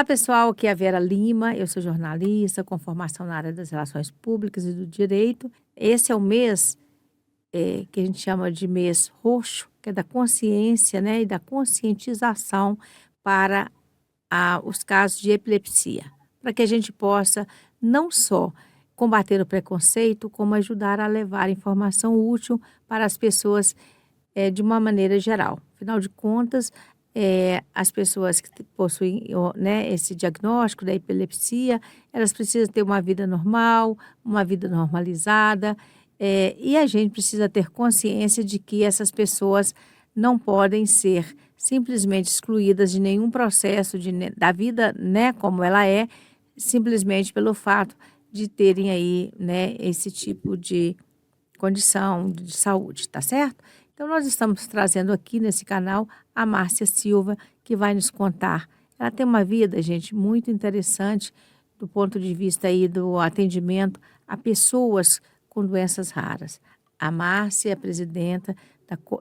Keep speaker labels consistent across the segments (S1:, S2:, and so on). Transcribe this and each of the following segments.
S1: Olá, pessoal. Aqui é a Vera Lima. Eu sou jornalista com formação na área das relações públicas e do direito. Esse é o mês que a gente chama de mês roxo, que é da consciência, né, e da conscientização para os casos de epilepsia, para que a gente possa não só combater o preconceito, como ajudar a levar informação útil para as pessoas de uma maneira geral. Afinal de contas, as pessoas que possuem, né, esse diagnóstico da epilepsia, elas precisam ter uma vida normal, uma vida normalizada, e a gente precisa ter consciência de que essas pessoas não podem ser simplesmente excluídas de nenhum processo da vida, né, como ela é, simplesmente pelo fato de terem aí, né, esse tipo de condição de saúde, tá certo? Então, nós estamos trazendo aqui nesse canal a Márcia Silva, que vai nos contar. Ela tem uma vida, gente, muito interessante do ponto de vista aí do atendimento a pessoas com doenças raras. A Márcia é presidenta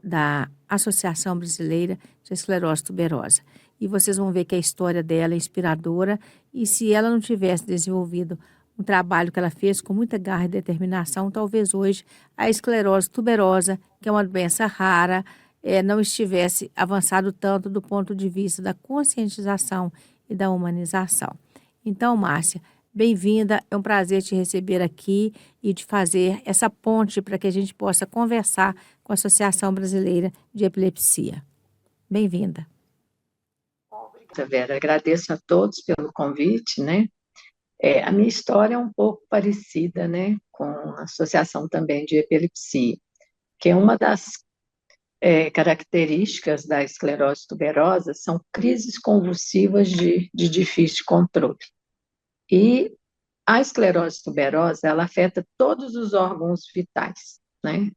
S1: da Associação Brasileira de Esclerose Tuberosa. E vocês vão ver que a história dela é inspiradora e se ela não tivesse desenvolvido um trabalho que ela fez com muita garra e determinação, talvez hoje a esclerose tuberosa, que é uma doença rara, não estivesse avançado tanto do ponto de vista da conscientização e da humanização. Então, Márcia, bem-vinda, é um prazer te receber aqui e de fazer essa ponte para que a gente possa conversar com a Associação Brasileira de Epilepsia. Bem-vinda.
S2: Obrigada, Vera. Agradeço a todos pelo convite, né? A minha história é um pouco parecida, né, com a Associação também de Epilepsia, que é uma das características da esclerose tuberosa são crises convulsivas de difícil controle. E a esclerose tuberosa, ela afeta todos os órgãos vitais, né?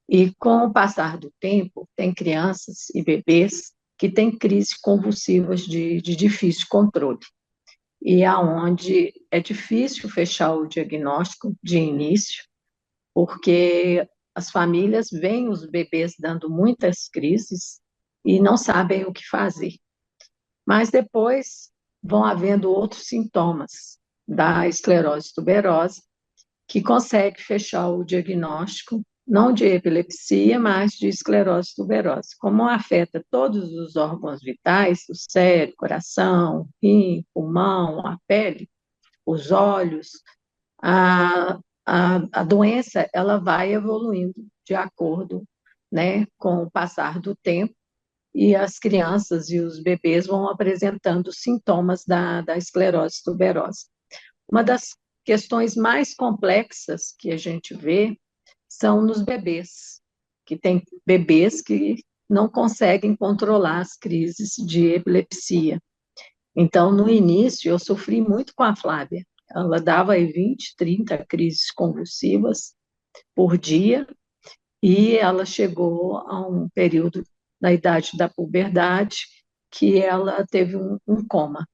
S2: E com o passar do tempo, tem crianças e bebês que têm crises convulsivas de difícil controle. E aonde é difícil fechar o diagnóstico de início, porque as famílias veem os bebês dando muitas crises e não sabem o que fazer. Mas depois vão havendo outros sintomas da esclerose tuberosa que consegue fechar o diagnóstico, não de epilepsia, mas de esclerose tuberosa. Como afeta todos os órgãos vitais, o cérebro, coração, rim, pulmão, a pele, os olhos, a doença ela vai evoluindo de acordo, né, com o passar do tempo, e as crianças e os bebês vão apresentando sintomas da esclerose tuberosa. Uma das questões mais complexas que a gente vê são nos bebês, que tem bebês que não conseguem controlar as crises de epilepsia. Então, no início, eu sofri muito com a Flávia. Ela dava aí 20, 30 crises convulsivas por dia, e ela chegou a um período na idade da puberdade que ela teve um coma,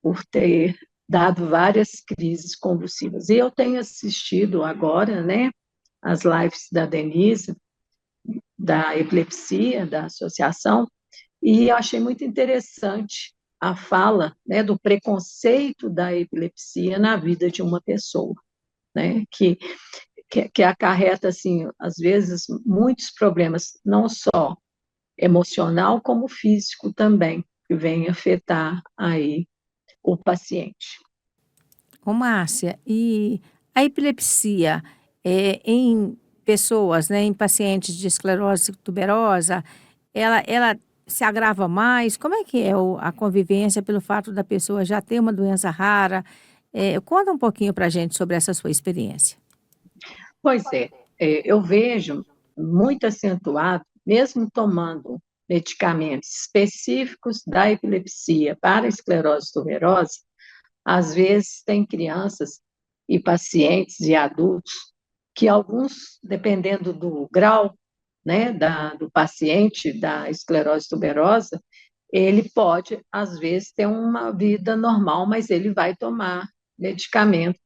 S2: por ter dado várias crises convulsivas. E eu tenho assistido agora, né, as lives da Denise, da epilepsia, da associação, e eu achei muito interessante a fala, né, do preconceito da epilepsia na vida de uma pessoa, né, que acarreta, assim, às vezes, muitos problemas, não só emocional, como físico também, que vem afetar aí o paciente.
S1: Ô, Márcia, e a epilepsia em pessoas, né, em pacientes de esclerose tuberosa, ela se agrava mais? Como é que é a convivência pelo fato da pessoa já ter uma doença rara? Conta um pouquinho para a gente sobre essa sua experiência.
S2: Pois eu vejo muito acentuado, mesmo tomando medicamentos específicos da epilepsia para a esclerose tuberosa, às vezes tem crianças e pacientes e adultos que alguns, dependendo do grau, né, do paciente da esclerose tuberosa, ele pode, às vezes, ter uma vida normal, mas ele vai tomar medicamento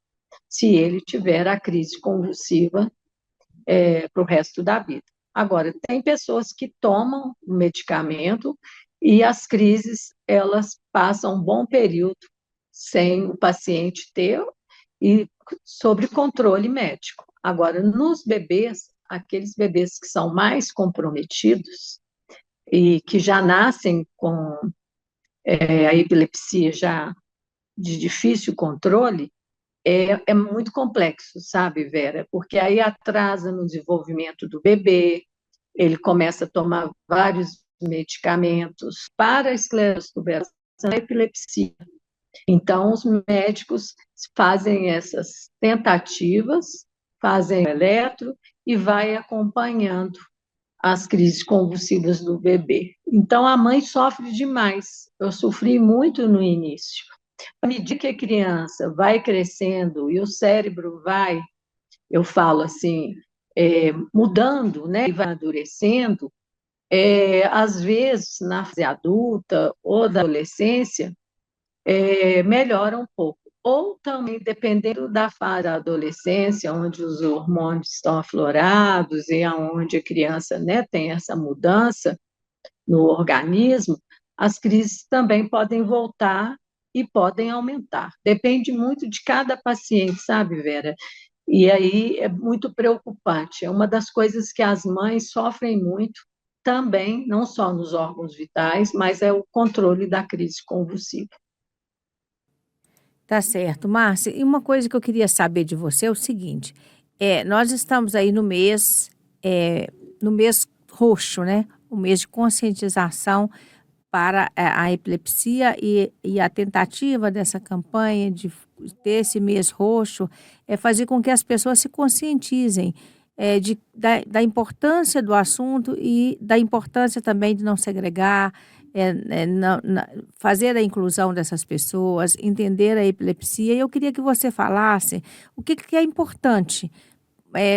S2: se ele tiver a crise convulsiva para o resto da vida. Agora, tem pessoas que tomam o medicamento e as crises, elas passam um bom período sem o paciente ter e sobre controle médico. Agora, nos bebês, aqueles bebês que são mais comprometidos e que já nascem com a epilepsia já de difícil controle, é muito complexo, sabe, Vera? Porque aí atrasa no desenvolvimento do bebê, ele começa a tomar vários medicamentos para a esclerose tuberosa e epilepsia. Então, os médicos fazem essas tentativas, fazem o eletro e vai acompanhando as crises convulsivas do bebê. Então, a mãe sofre demais. Eu sofri muito no início. À medida que a criança vai crescendo e o cérebro vai, eu falo assim, mudando, né, e vai amadurecendo, às vezes, na fase adulta ou da adolescência, melhora um pouco. Ou também, dependendo da fase da adolescência, onde os hormônios estão aflorados e onde a criança, né, tem essa mudança no organismo, as crises também podem voltar e podem aumentar. Depende muito de cada paciente, sabe, Vera? E aí é muito preocupante. É uma das coisas que as mães sofrem muito também, não só nos órgãos vitais, mas é o controle da crise convulsiva.
S1: Tá certo, Márcia. E uma coisa que eu queria saber de você é o seguinte: nós estamos aí no mês roxo, né? O mês de conscientização para a epilepsia e a tentativa dessa campanha de ter esse mês roxo é fazer com que as pessoas se conscientizem da importância do assunto e da importância também de não segregar, fazer a inclusão dessas pessoas, entender a epilepsia. E eu queria que você falasse o que é importante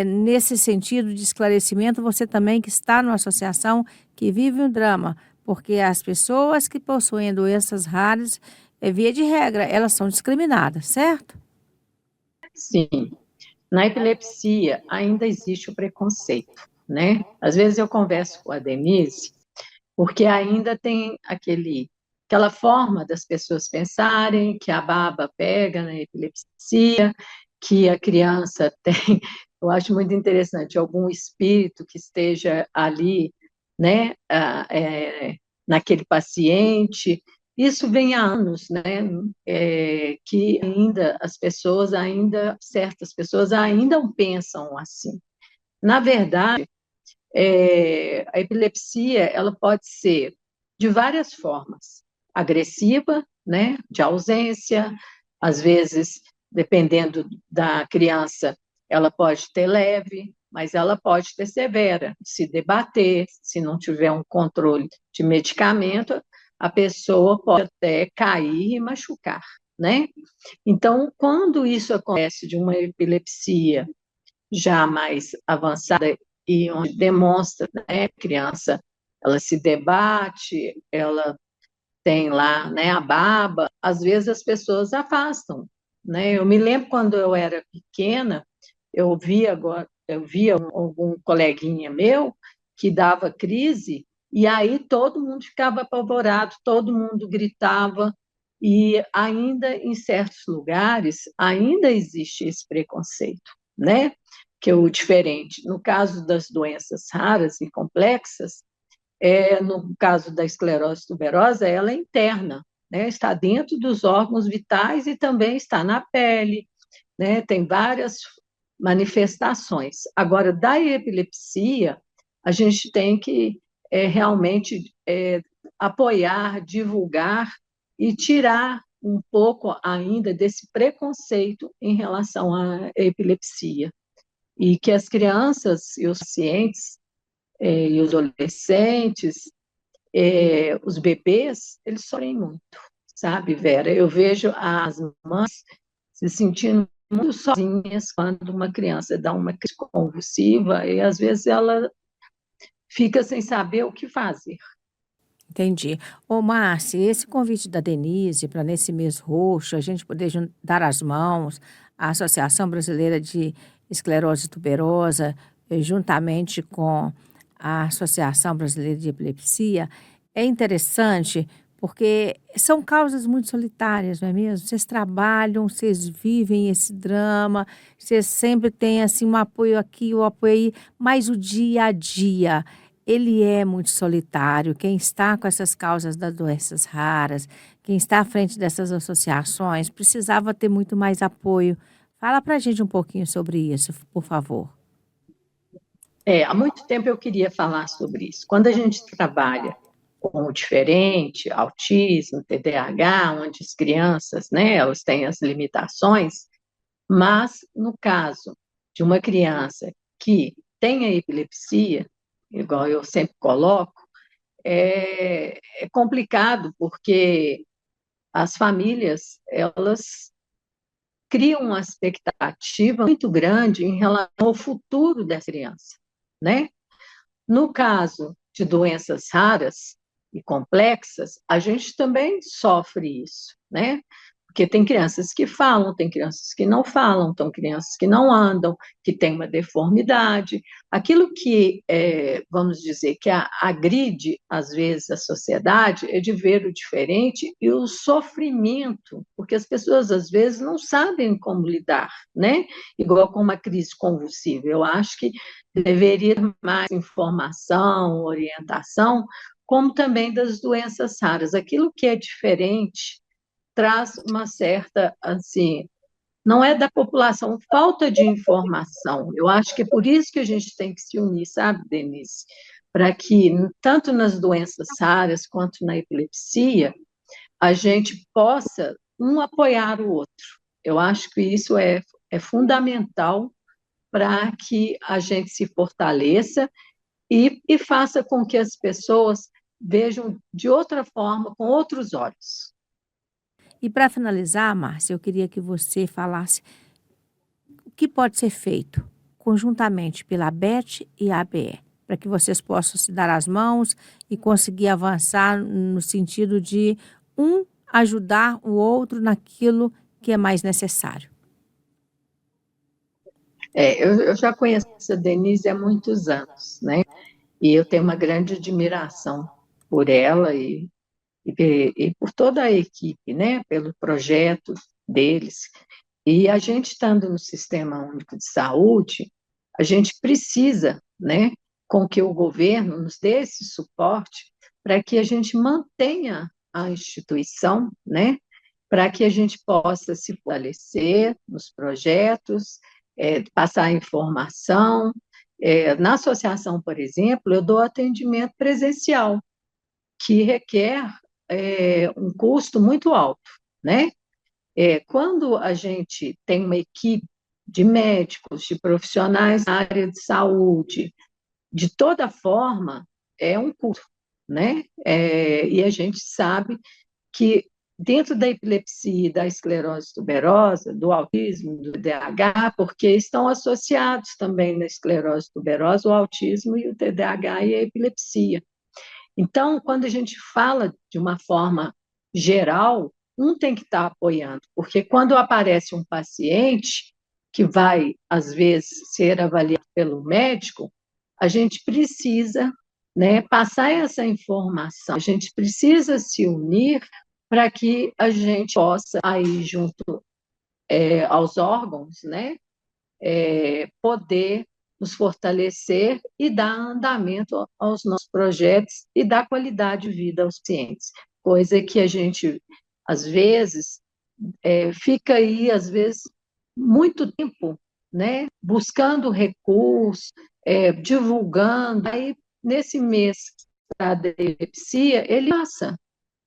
S1: nesse sentido de esclarecimento, você também que está numa associação que vive um drama, porque as pessoas que possuem doenças raras, via de regra, elas são discriminadas, certo?
S2: Sim, na epilepsia ainda existe o preconceito, né? Às vezes eu converso com a Denise, porque ainda tem aquela forma das pessoas pensarem que a baba pega na epilepsia, que a criança tem, eu acho muito interessante, algum espírito que esteja ali, né, naquele paciente. Isso vem há anos, né, que ainda certas pessoas ainda pensam assim. Na verdade, a epilepsia ela pode ser de várias formas, agressiva, né, de ausência, às vezes, dependendo da criança, ela pode ter leve, mas ela pode ter severa, se debater, se não tiver um controle de medicamento, a pessoa pode até cair e machucar, né? Então, quando isso acontece de uma epilepsia já mais avançada e onde demonstra, né, a criança, ela se debate, ela tem lá, né, a baba, às vezes as pessoas afastam, né? Eu me lembro quando eu era pequena, eu via algum coleguinha meu que dava crise e aí todo mundo ficava apavorado, todo mundo gritava e ainda em certos lugares ainda existe esse preconceito, né? Que é o diferente. No caso das doenças raras e complexas, no caso da esclerose tuberosa, ela é interna, né? Está dentro dos órgãos vitais e também está na pele, né? Tem várias manifestações. Agora, da epilepsia, a gente tem que realmente apoiar, divulgar e tirar um pouco ainda desse preconceito em relação à epilepsia. E que as crianças e os pacientes e os adolescentes, os bebês, eles sofrem muito, sabe, Vera? Eu vejo as mães se sentindo muito sozinhas quando uma criança dá uma crise convulsiva e às vezes ela fica sem saber o que fazer.
S1: Entendi. Ô, Márcia, esse convite da Denise para nesse mês roxo a gente poder dar as mãos à Associação Brasileira de Esclerose Tuberosa, juntamente com a Associação Brasileira de Epilepsia, É interessante, porque são causas muito solitárias, não é mesmo? Vocês trabalham, vocês vivem esse drama, vocês sempre têm assim um apoio aqui, um apoio aí, mas o dia a dia, ele é muito solitário. Quem está com essas causas das doenças raras, quem está à frente dessas associações, precisava ter muito mais apoio. Fala para a gente um pouquinho sobre isso, por favor.
S2: Há muito tempo eu queria falar sobre isso. Quando a gente trabalha com o diferente, autismo, TDAH, onde as crianças, né, elas têm as limitações, mas no caso de uma criança que tem a epilepsia, igual eu sempre coloco, é complicado porque as famílias, elas criam uma expectativa muito grande em relação ao futuro dessa criança, né? No caso de doenças raras e complexas, a gente também sofre isso, né? Porque tem crianças que falam, tem crianças que não falam, tem crianças que não andam, que têm uma deformidade. Aquilo que, vamos dizer, que agride, às vezes, a sociedade é de ver o diferente e o sofrimento, porque as pessoas, às vezes, não sabem como lidar, né? Igual com uma crise convulsiva. Eu acho que deveria ter mais informação, orientação, como também das doenças raras. Aquilo que é diferente traz uma certa, assim, não é da população, falta de informação. Eu acho que é por isso que a gente tem que se unir, sabe, Denise? Para que, tanto nas doenças raras quanto na epilepsia, a gente possa um apoiar o outro. Eu acho que isso é fundamental para que a gente se fortaleça e faça com que as pessoas vejam de outra forma, com outros olhos.
S1: E para finalizar, Márcia, eu queria que você falasse o que pode ser feito conjuntamente pela BET e a ABE, para que vocês possam se dar as mãos e conseguir avançar no sentido de um ajudar o outro naquilo que é mais necessário.
S2: Eu já conheço a Denise há muitos anos, né? E eu tenho uma grande admiração por ela e por toda a equipe, né? Pelo projeto deles. E a gente estando no Sistema Único de Saúde, a gente precisa, né, com que o governo nos dê esse suporte para que a gente mantenha a instituição, né, para que a gente possa se fortalecer nos projetos, passar informação. Na associação, por exemplo, eu dou atendimento presencial, que requer um custo muito alto, né? Quando a gente tem uma equipe de médicos, de profissionais na área de saúde, de toda forma, é um custo, né? E a gente sabe que dentro da epilepsia e da esclerose tuberosa, do autismo, do TDAH, porque estão associados também na esclerose tuberosa, o autismo e o TDAH e a epilepsia. Então, quando a gente fala de uma forma geral, um tem que estar apoiando, porque quando aparece um paciente que vai, às vezes, ser avaliado pelo médico, a gente precisa, né, passar essa informação, a gente precisa se unir para que a gente possa, aí, junto aos órgãos, né, poder nos fortalecer e dar andamento aos nossos projetos e dar qualidade de vida aos pacientes. Coisa que a gente, às vezes, fica aí, às vezes, muito tempo, né, buscando recursos, divulgando. Aí, nesse mês da epilepsia, ele passa.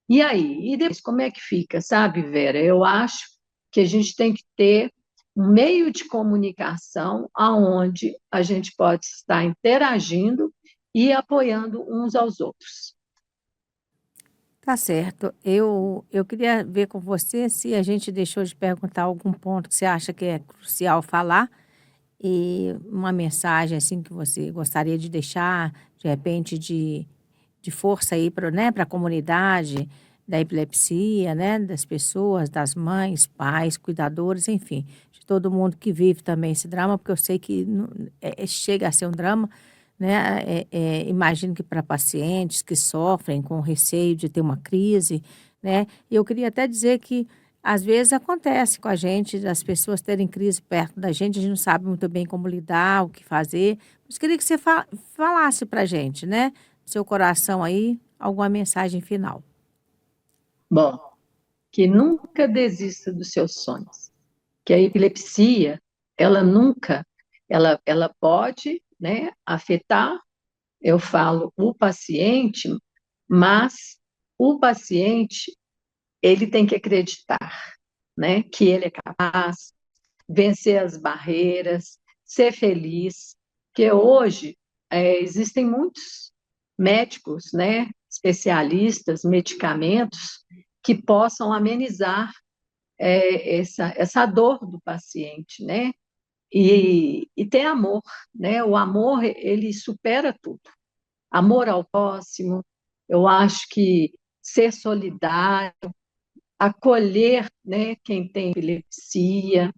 S2: E aí? E depois, como é que fica, sabe, Vera? Eu acho que a gente tem que ter um meio de comunicação aonde a gente pode estar interagindo e apoiando uns aos outros.
S1: Tá certo. Eu queria ver com você se a gente deixou de perguntar algum ponto que você acha que é crucial falar e uma mensagem assim que você gostaria de deixar, de repente, de força aí para, né, para a comunidade da epilepsia, né, das pessoas, das mães, pais, cuidadores, enfim, de todo mundo que vive também esse drama, porque eu sei que chega a ser um drama, né? Imagino que para pacientes que sofrem com receio de ter uma crise, né? E eu queria até dizer que às vezes acontece com a gente, das pessoas terem crise perto da gente, a gente não sabe muito bem como lidar, o que fazer. Mas queria que você falasse para a gente, né? Seu coração aí, alguma mensagem final.
S2: Bom, que nunca desista dos seus sonhos, que a epilepsia, ela nunca, ela pode, né, afetar, eu falo, o paciente, mas o paciente, ele tem que acreditar, né, que ele é capaz, vencer as barreiras, ser feliz, porque hoje existem muitos médicos, né, especialistas, medicamentos que possam amenizar essa dor do paciente, né? E ter amor, né? O amor, ele supera tudo. Amor ao próximo, eu acho que ser solidário, acolher, né, quem tem epilepsia,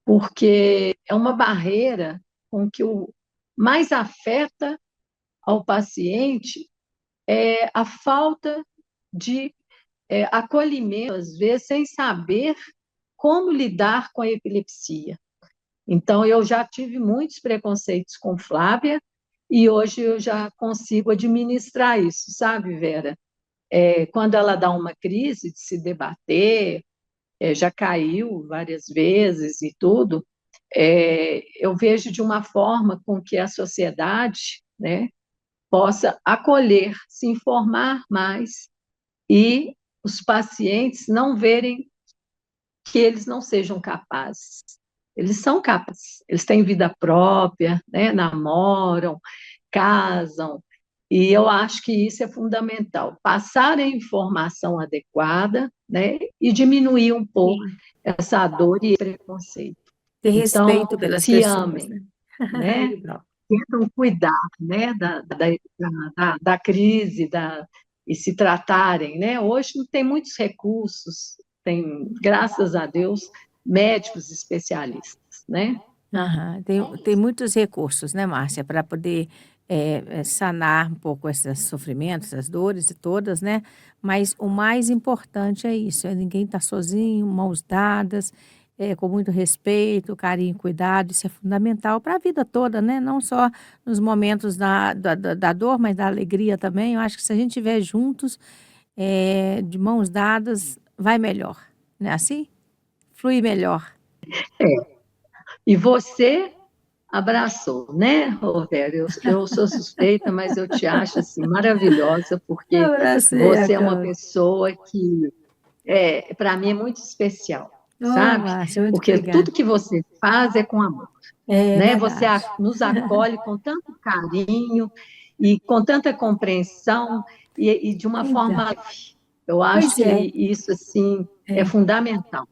S2: porque é uma barreira com que o mais afeta ao paciente é a falta de acolhimento, às vezes, sem saber como lidar com a epilepsia. Então, eu já tive muitos preconceitos com Flávia e hoje eu já consigo administrar isso, sabe, Vera? Quando ela dá uma crise de se debater, já caiu várias vezes e tudo, eu vejo de uma forma com que a sociedade, né, possa acolher, se informar mais e os pacientes não verem que eles não sejam capazes. Eles são capazes, eles têm vida própria, né, namoram, casam, e eu acho que isso é fundamental, passar a informação adequada, né, e diminuir um pouco
S1: Sim.
S2: essa dor e preconceito.
S1: Ter
S2: Então,
S1: respeito pelas
S2: se
S1: pessoas,
S2: amem,
S1: né?
S2: né,
S1: Legal.
S2: tentam cuidar, né, da crise, e se tratarem, né? Hoje não tem muitos recursos, tem, graças a Deus, médicos especialistas, né?
S1: Aham. Tem muitos recursos, né, Márcia, para poder sanar um pouco esses sofrimentos, essas dores e todas, né? Mas o mais importante é isso: ninguém está sozinho, mãos dadas, com muito respeito, carinho, cuidado. Isso é fundamental para a vida toda, né? Não só nos momentos da dor, mas da alegria também. Eu acho que se a gente estiver juntos, de mãos dadas, vai melhor, não é assim? Flui melhor.
S2: E você abraçou, né, Rovério? Eu sou suspeita, mas eu te acho assim maravilhosa, porque
S1: Abracei a
S2: você é uma
S1: Cláudia.
S2: pessoa que, para mim, é muito especial,
S1: Oh,
S2: sabe?
S1: Márcia, muito
S2: Porque
S1: obrigada.
S2: tudo que você faz é com amor,
S1: É
S2: né? Você
S1: verdade.
S2: nos acolhe com tanto carinho e com tanta compreensão e de uma
S1: Então,
S2: forma leve. Eu acho
S1: pois
S2: que
S1: é,
S2: isso assim é
S1: é.
S2: fundamental.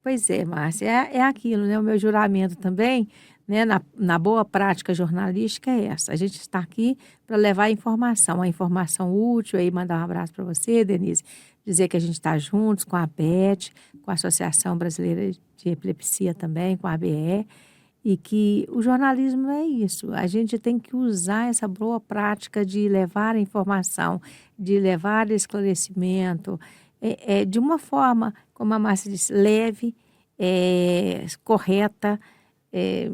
S1: Pois é, Márcia, é aquilo, né? O meu juramento também, né, na boa prática jornalística é essa. A gente está aqui para levar a informação útil, aí mandar um abraço para você, Denise, dizer que a gente está juntos com a ABET, com a Associação Brasileira de Epilepsia também, com a ABE, e que o jornalismo é isso. A gente tem que usar essa boa prática de levar a informação, de levar esclarecimento, de uma forma, como a Márcia disse, leve, correta, eh,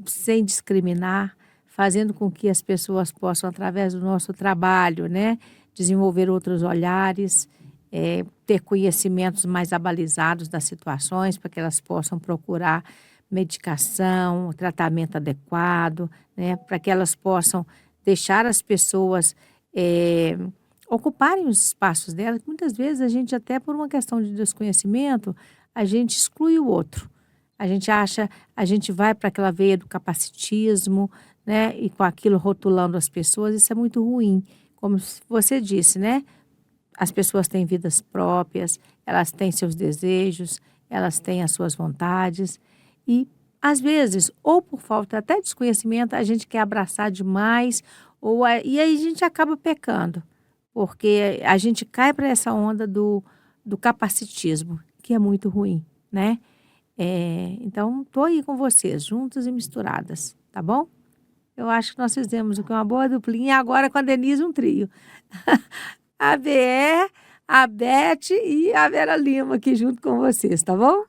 S1: sem discriminar, fazendo com que as pessoas possam, através do nosso trabalho, né, desenvolver outros olhares, ter conhecimentos mais abalizados das situações, para que elas possam procurar medicação, tratamento adequado, né, para que elas possam deixar as pessoas ocuparem os espaços delas. Muitas vezes a gente, até por uma questão de desconhecimento, a gente exclui o outro. A gente acha, a gente vai para aquela veia do capacitismo, né, e com aquilo rotulando as pessoas, isso é muito ruim. Como você disse, né? As pessoas têm vidas próprias, elas têm seus desejos, elas têm as suas vontades e, às vezes, ou por falta até de desconhecimento, a gente quer abraçar demais e aí a gente acaba pecando, porque a gente cai para essa onda do capacitismo, que é muito ruim, né? Então, estou aí com vocês, juntas e misturadas, tá bom? Eu acho que nós fizemos o que uma boa duplinha, agora com a Denise um trio. A BE, a Beth e a Vera Lima aqui junto com vocês, tá bom?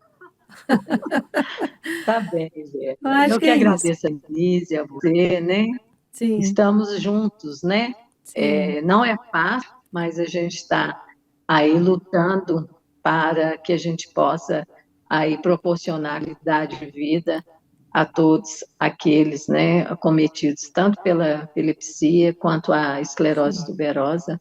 S2: Tá bem, Vera.
S1: Eu acho
S2: Eu
S1: que
S2: que
S1: é isso.
S2: agradeço a Denise, a você, né?
S1: Sim,
S2: Estamos juntos, né?
S1: sim,
S2: Não é fácil, mas a gente está aí lutando para que a gente possa aí proporcionar qualidade de vida a todos aqueles, né, acometidos tanto pela epilepsia quanto a esclerose
S1: sim,
S2: tuberosa.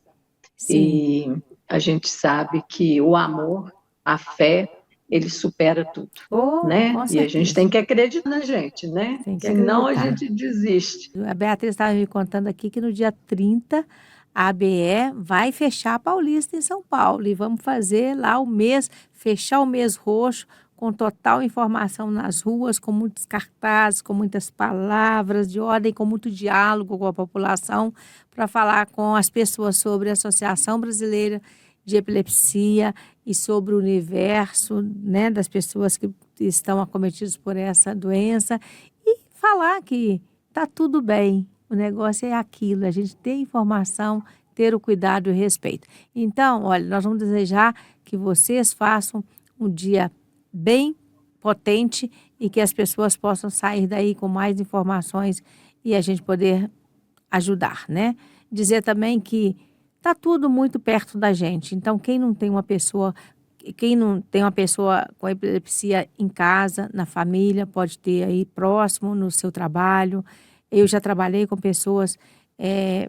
S1: sim.
S2: E a gente sabe que o amor, a fé, ele supera tudo,
S1: Oh,
S2: né?
S1: com
S2: E a gente tem
S1: certeza.
S2: que acreditar na gente, né?
S1: Tem que
S2: Senão a
S1: acreditar.
S2: gente desiste.
S1: A Beatriz estava me contando aqui que no dia 30 a ABE vai fechar a Paulista em São Paulo e vamos fazer lá o mês, fechar o mês roxo com total informação nas ruas, com muitos cartazes, com muitas palavras de ordem, com muito diálogo com a população, para falar com as pessoas sobre a Associação Brasileira de Epilepsia e sobre o universo, né, das pessoas que estão acometidas por essa doença e falar que tá tudo bem. O negócio é aquilo, a gente ter informação, ter o cuidado e o respeito. Então, olha, nós vamos desejar que vocês façam um dia bem potente e que as pessoas possam sair daí com mais informações e a gente poder ajudar, né? Dizer também que tá tudo muito perto da gente. Então, quem não tem uma pessoa com epilepsia em casa, na família, pode ter aí próximo, no seu trabalho. Eu já trabalhei com pessoas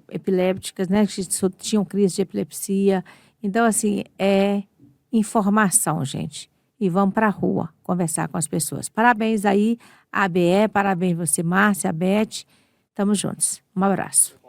S1: epilépticas, né, que tinham crise de epilepsia. Então, assim, é informação, gente. E vamos para a rua conversar com as pessoas. Parabéns aí, ABE, parabéns você, Márcia, Beth. Tamo juntos. Um abraço.